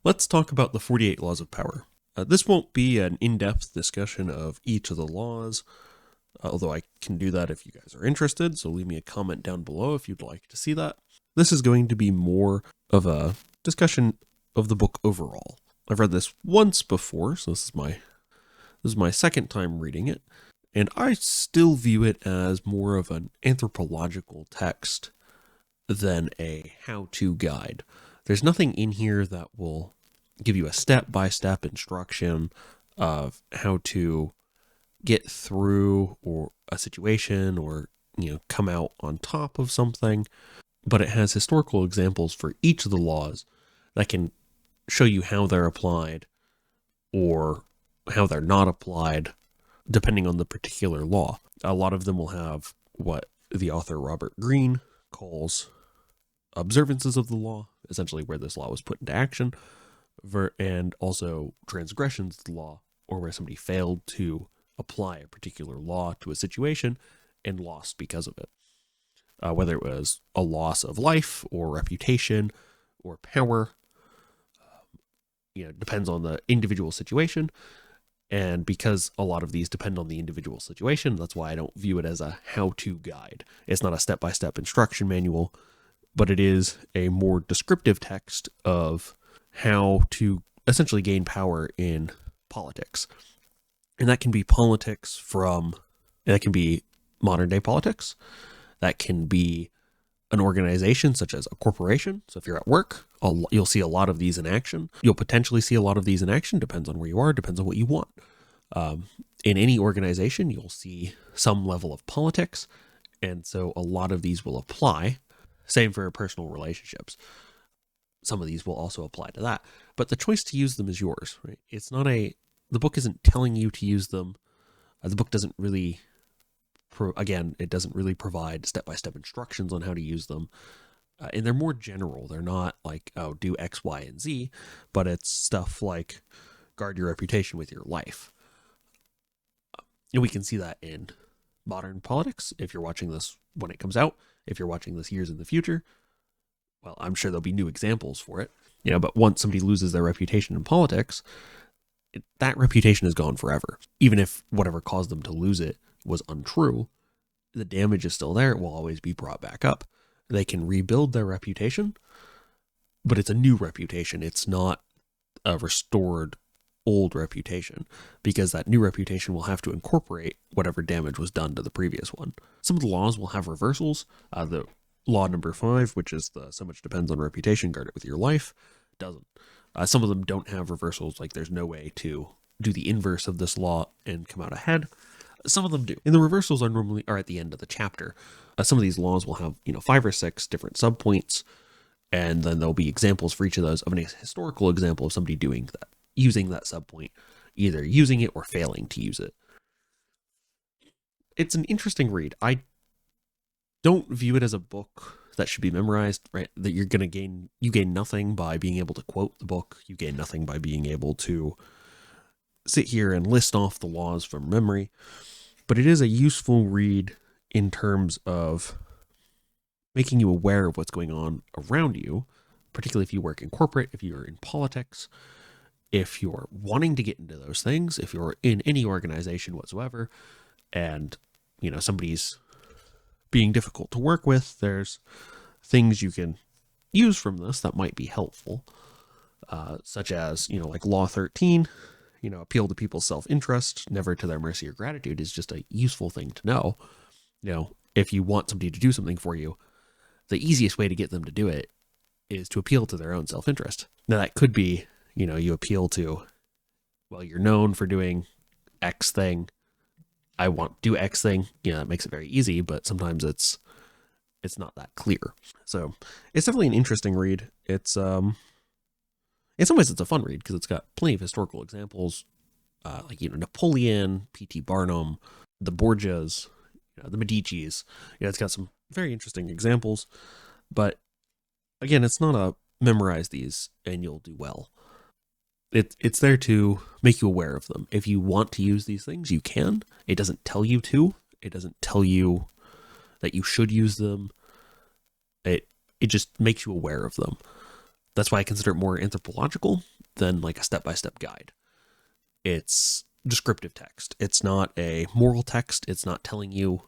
Let's talk about the 48 Laws of Power. This won't be an in-depth discussion of each of the laws, although I can do that if you guys are interested, so leave me a comment down below if you'd like to see that. This is going to be more of a discussion of the book overall. I've read this once before, so this is my second time reading it, and I still view it as more of an anthropological text than a how-to guide. There's nothing in here that will give you a step-by-step instruction of how to get through or a situation or come out on top of something, but it has historical examples for each of the laws that can show you how they're applied or how they're not applied depending on the particular law. A lot of them will have what the author Robert Greene calls observances of the law, essentially where this law was put into action, and also transgressions of the law, or where somebody failed to apply a particular law to a situation and lost because of it. Whether it was a loss of life or reputation or power, depends on the individual situation. And because a lot of these depend on the individual situation, that's why I don't view it as a how-to guide. It's not a step-by-step instruction manual, but it is a more descriptive text of how to essentially gain power in politics. And that can be that can be modern day politics. That can be an organization such as a corporation. So if you're at work, you'll see a lot of these in action. You'll potentially see a lot of these in action, depends on where you are, depends on what you want. In any organization, you'll see some level of politics. And so a lot of these will apply. Same for personal relationships. Some of these will also apply to that. But the choice to use them is yours, right? The book isn't telling you to use them. The book doesn't really, it doesn't really provide step-by-step instructions on how to use them. And they're more general. They're not like, oh, do X, Y, and Z, but it's stuff like guard your reputation with your life. And we can see that in modern politics. If you're watching this when it comes out, if you're watching this years in the future, well, I'm sure there'll be new examples for it. But once somebody loses their reputation in politics, that reputation is gone forever. Even if whatever caused them to lose it was untrue, the damage is still there. It will always be brought back up. They can rebuild their reputation, but it's a new reputation. It's not a restored old reputation, because that new reputation will have to incorporate whatever damage was done to the previous one. Some of the laws will have reversals. The law number 5, which is so much depends on reputation, guard it with your life, doesn't. Some of them don't have reversals, like there's no way to do the inverse of this law and come out ahead. Some of them do. And the reversals are at the end of the chapter. Some of these laws will have, 5 or 6 different subpoints, and then there'll be examples for each of those of an historical example of somebody doing that, using that subpoint, either using it or failing to use it. It's an interesting read. I don't view it as a book that should be memorized, right? That you gain nothing by being able to quote the book. You gain nothing by being able to sit here and list off the laws from memory. But it is a useful read in terms of making you aware of what's going on around you, particularly if you work in corporate, if you're in politics, if you're wanting to get into those things, if you're in any organization whatsoever, and, somebody's being difficult to work with, there's things you can use from this that might be helpful, such as, like Law 13, appeal to people's self-interest, never to their mercy or gratitude, is just a useful thing to know. If you want somebody to do something for you, the easiest way to get them to do it is to appeal to their own self-interest. Now, that could be, you appeal to, well, you're known for doing X thing. I want to do X thing. That makes it very easy, but sometimes it's not that clear. So it's definitely an interesting read. It's in some ways it's a fun read because it's got plenty of historical examples, like Napoleon, P.T. Barnum, the Borgias, the Medicis. It's got some very interesting examples, but again, it's not a memorize these and you'll do well. It's there to make you aware of them. If you want to use these things, you can. It doesn't tell you to. It doesn't tell you that you should use them. It just makes you aware of them. That's why I consider it more anthropological than like a step-by-step guide. It's descriptive text. It's not a moral text. It's not telling you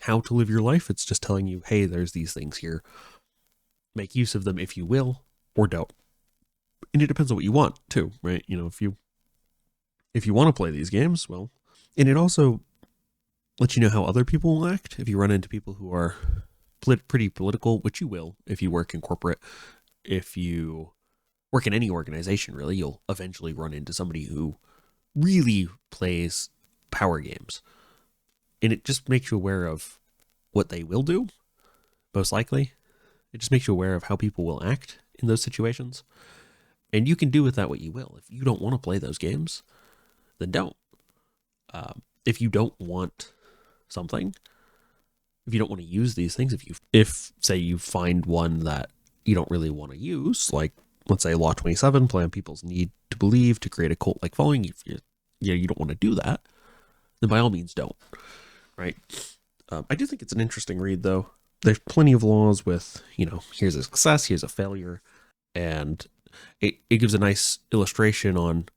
how to live your life. It's just telling you, hey, there's these things here. Make use of them if you will, or don't. And it depends on what you want too, right? If you want to play these games, well, and it also lets you know how other people will act. If you run into people who are pretty political, which you will if you work in corporate, if you work in any organization, really, you'll eventually run into somebody who really plays power games. And it just makes you aware of what they will do, most likely. It just makes you aware of how people will act in those situations. And you can do with that what you will. If you don't want to play those games, then don't. If you don't want something, if you don't want to use these things, if say you find one that you don't really want to use, like let's say Law 27, play on people's need to believe to create a cult-like following, if you don't want to do that, then by all means don't, right? I do think it's an interesting read, though. There's plenty of laws with, here's a success, here's a failure, and it gives a nice illustration on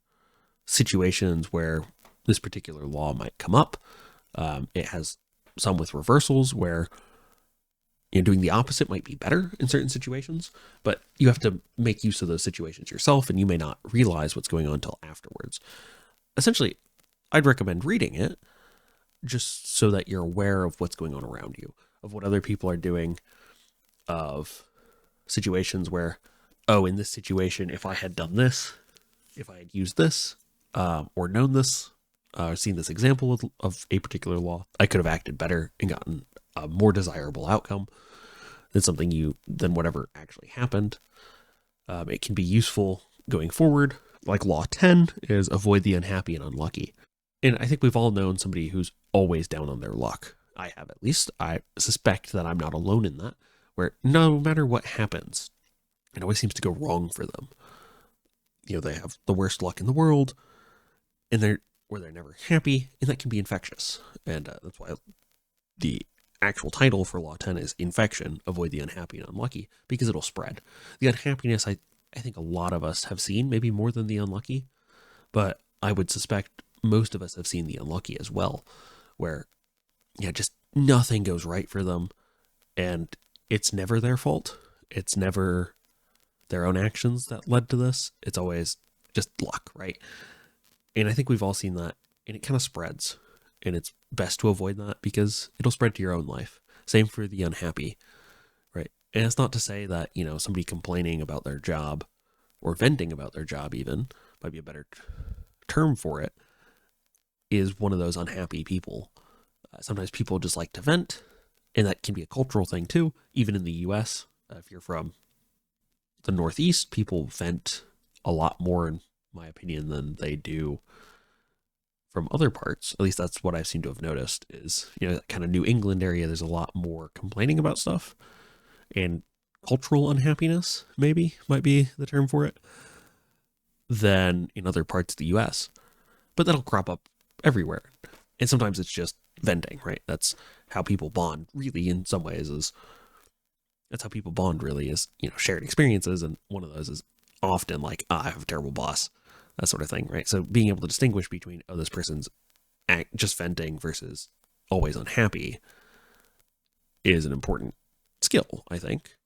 situations where this particular law might come up. It has some with reversals where doing the opposite might be better in certain situations, but you have to make use of those situations yourself, and you may not realize what's going on until afterwards. Essentially, I'd recommend reading it just so that you're aware of what's going on around you, of what other people are doing, of situations where, oh, in this situation, if I had done this, if I had used this, or known this, seen this example of a particular law, I could have acted better and gotten a more desirable outcome than whatever actually happened. It can be useful going forward. Like Law 10 is avoid the unhappy and unlucky. And I think we've all known somebody who's always down on their luck. I have, at least. I suspect that I'm not alone in that, where no matter what happens, it always seems to go wrong for them. They have the worst luck in the world, and they're never happy, and that can be infectious. And that's why the actual title for Law 10 is Infection, Avoid the Unhappy and Unlucky, because it'll spread. The unhappiness, I think a lot of us have seen, maybe more than the unlucky, but I would suspect most of us have seen the unlucky as well, where, just nothing goes right for them, and it's never their fault. It's never their own actions that led to this. It's always just luck, right? And I think we've all seen that, and it kind of spreads, and it's best to avoid that because it'll spread to your own life. Same for the unhappy, right? And it's not to say that, somebody complaining about their job or venting about their job even might be a better term for it, is one of those unhappy people. Sometimes people just like to vent, and that can be a cultural thing too, even in the US. If you're from the Northeast, people vent a lot more, in my opinion, than they do from other parts. At least that's what I seem to have noticed is, that kind of New England area, there's a lot more complaining about stuff, and cultural unhappiness maybe might be the term for it, than in other parts of the US. But that'll crop up everywhere. And sometimes it's just venting, right? That's how people bond, really, in some ways. That's how people bond, really, is, shared experiences. And one of those is often like, I have a terrible boss, that sort of thing, right? So being able to distinguish between, this person's just venting versus always unhappy is an important skill, I think.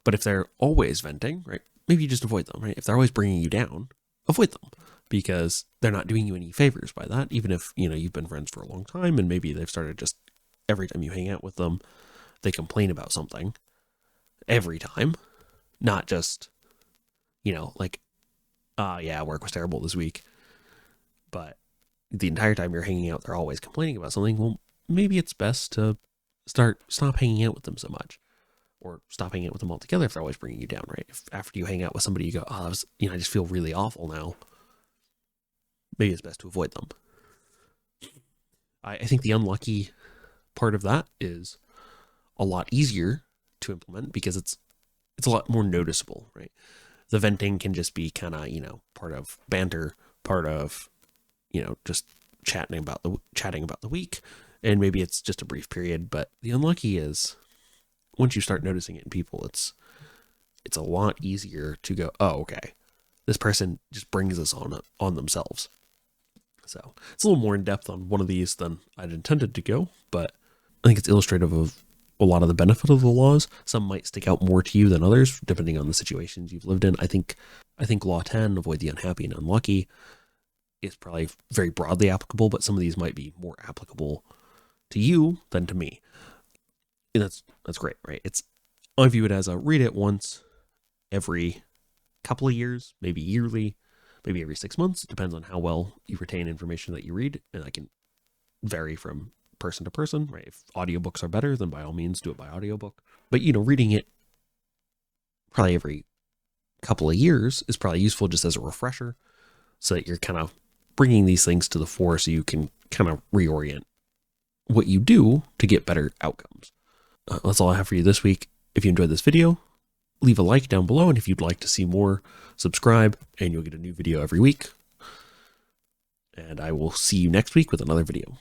But if they're always venting, right, maybe you just avoid them, right? If they're always bringing you down, avoid them, because they're not doing you any favors by that. Even if, you've been friends for a long time, and maybe they've started just every time you hang out with them, they complain about something every time, not just, like, yeah, work was terrible this week, but the entire time you're hanging out, they're always complaining about something. Well, maybe it's best to stop hanging out with them so much, or stop hanging out with them altogether if they're always bringing you down, right? If after you hang out with somebody, you go, oh, I just feel really awful now, maybe it's best to avoid them. I think the unlucky part of that is a lot easier to implement because it's a lot more noticeable, right? The venting can just be kind of, part of banter, part of, just chatting about the week, and maybe it's just a brief period. But the unlucky is, once you start noticing it in people, it's it's a lot easier to go, oh, okay, this person just brings this on themselves. So it's a little more in depth on one of these than I'd intended to go, but I think it's illustrative of a lot of the benefit of the laws. Some might stick out more to you than others, depending on the situations you've lived in. I think Law 10, avoid the unhappy and unlucky, is probably very broadly applicable, but some of these might be more applicable to you than to me. And that's great, right? I view it as a read it once every couple of years, maybe yearly, maybe every 6 months. It depends on how well you retain information that you read, and I can vary from person to person, right? If audiobooks are better, then by all means do it by audiobook. But reading it probably every couple of years is probably useful just as a refresher, so that you're kind of bringing these things to the fore so you can kind of reorient what you do to get better outcomes. That's all I have for you this week. If you enjoyed this video, leave a like down below, and if you'd like to see more, subscribe, and you'll get a new video every week. And I will see you next week with another video.